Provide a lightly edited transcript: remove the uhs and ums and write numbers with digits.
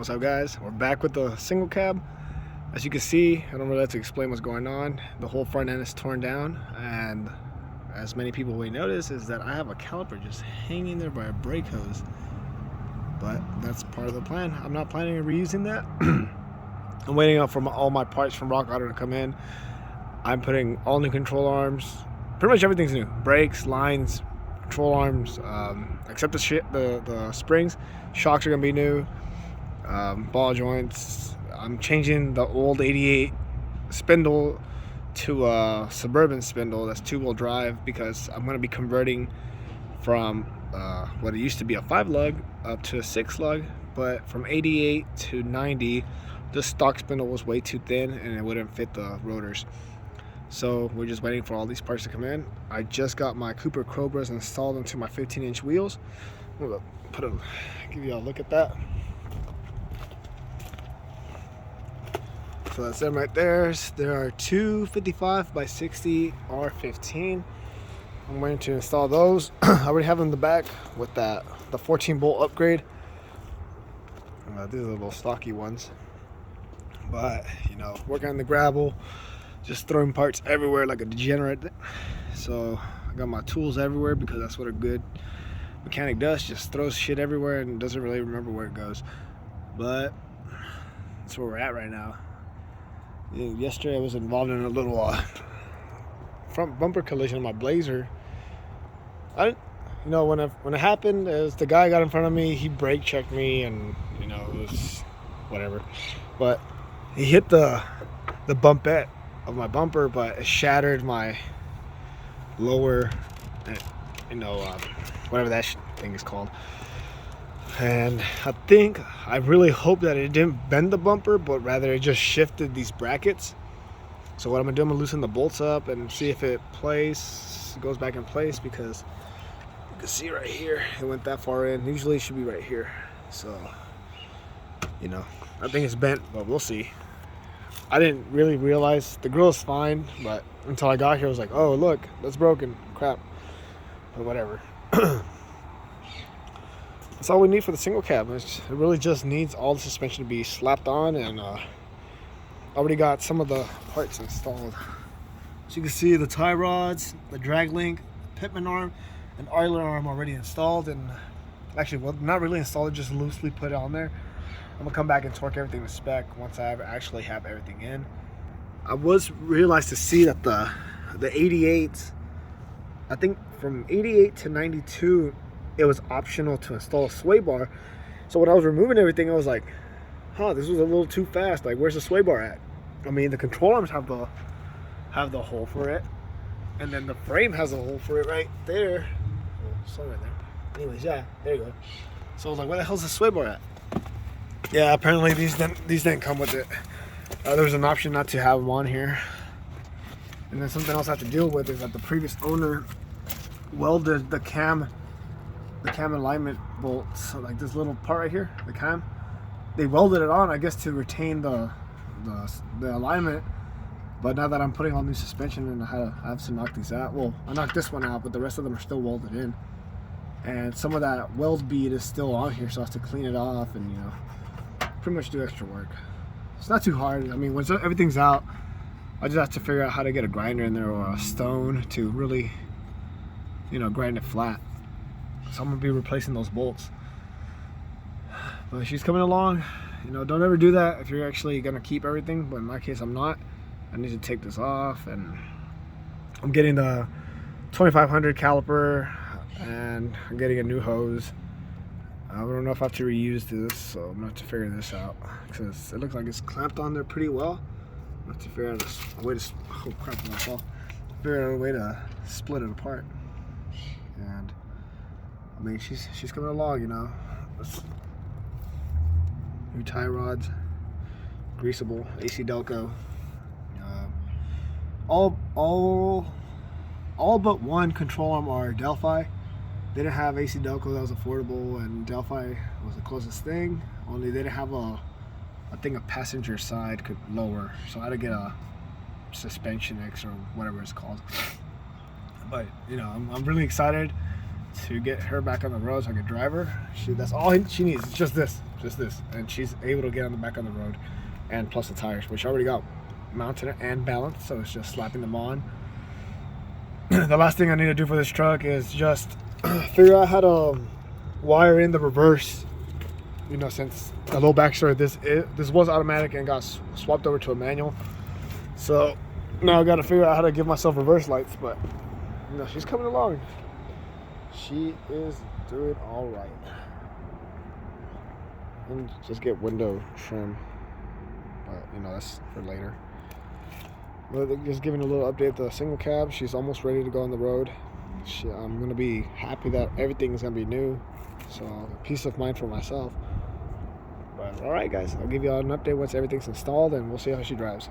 What's up, guys? We're back with the single cab. As you can see, I don't really have to explain what's going on. The whole front end is torn down, and as many people may notice is that I have a caliper just hanging there by a brake hose. But that's part of the plan. I'm not planning on reusing that. I'm waiting out for all my parts from Rock Auto to come in. I'm putting all new control arms. Pretty much everything's new. Brakes, lines, control arms, except the springs. Shocks are gonna be new. Ball joints. I'm changing the old 88 spindle to a Suburban spindle that's two-wheel drive, because I'm going to be converting from what it used to be a 5-lug up to a 6-lug. But from 88 to 90, the stock spindle was way too thin and it wouldn't fit the rotors. So we're just waiting for all these parts to come in. I just got my Cooper Cobras installed into my 15-inch wheels. I'm gonna give you a look at that. So that's them right there. There are two 55 by 60 R15. I'm waiting to install those. I already have them in the back with the 14 bolt upgrade. These are the little stocky ones. But you know, working on the gravel, just throwing parts everywhere like a degenerate. So I got my tools everywhere, because that's what a good mechanic does. Just throws shit everywhere and doesn't really remember where it goes. But that's where we're at right now. Yesterday I was involved in a little front bumper collision in my Blazer. When it happened, as the guy got in front of me, he brake checked me, and it was whatever. But he hit the bumpette of my bumper, but it shattered my lower, whatever that thing is called. And I really hope that it didn't bend the bumper, but rather it just shifted these brackets. So what I'm gonna do, I'm gonna loosen the bolts up and see if it goes back in place, because you can see right here, it went that far in. Usually it should be right here. So, I think it's bent, but we'll see. I didn't really realize the grill's fine, but until I got here, I was like, oh look, that's broken, crap. But whatever. That's all we need for the single cab. It really just needs all the suspension to be slapped on, and already got some of the parts installed. So you can see the tie rods, the drag link, pitman arm, and oiler arm already installed, and actually, well, not really installed, just loosely put it on there. I'm gonna come back and torque everything to spec once I actually have everything in. I was realized to see that the 88s, I think from 88 to 92, it was optional to install a sway bar. So when I was removing everything, I was like, this was a little too fast. Like, where's the sway bar at? I mean, the control arms have the hole for it, and then the frame has a hole for it right there. Oh, right there. Anyways, yeah, there you go. So I was like, where the hell's the sway bar at? Yeah, apparently these didn't come with it. There was an option not to have them on here. And then something else I have to deal with is that the previous owner welded the cam alignment bolts, so like this little part right here, the cam, they welded it on, I guess, to retain the alignment. But now that I'm putting all new suspension in, I have to knock these out. Well, I knocked this one out, but the rest of them are still welded in, and some of that weld bead is still on here, so I have to clean it off and pretty much do extra work. It's not too hard. I mean, once everything's out, I just have to figure out how to get a grinder in there or a stone to really grind it flat. So I'm gonna be replacing those bolts. But she's coming along. Don't ever do that if you're actually gonna keep everything. But in my case, I'm not. I need to take this off, and I'm getting the 2500 caliper, and I'm getting a new hose. I don't know if I have to reuse this, so I'm gonna have to figure this out, because it looks like it's clamped on there pretty well. I'm gonna have to figure out a way to, oh crap, I'm gonna fall. Figure out a way to split it apart. And I mean, she's coming along, New tie rods, greasable, AC Delco. All but one control arm are Delphi. They didn't have AC Delco that was affordable, and Delphi was the closest thing. Only they didn't have a passenger side could lower, so I had to get a suspension X or whatever it's called. But I'm really excited to get her back on the road so I can drive her. That's all she needs. It's just this. just this, and she's able to get on the back of the road, and plus the tires, which I already got mounted and balanced, so it's just slapping them on. The last thing I need to do for this truck is just figure out how to wire in the reverse. You know, since a little backstory, this was automatic and got swapped over to a manual, so now I got to figure out how to give myself reverse lights. But you know, she's coming along. She is doing all right. And just get window trim, but you know, that's for later. But just giving a little update. The single cab, she's almost ready to go on the road. I'm gonna be happy that everything's gonna be new, so peace of mind for myself. But all right, guys, I'll give you all an update once everything's installed, and we'll see how she drives.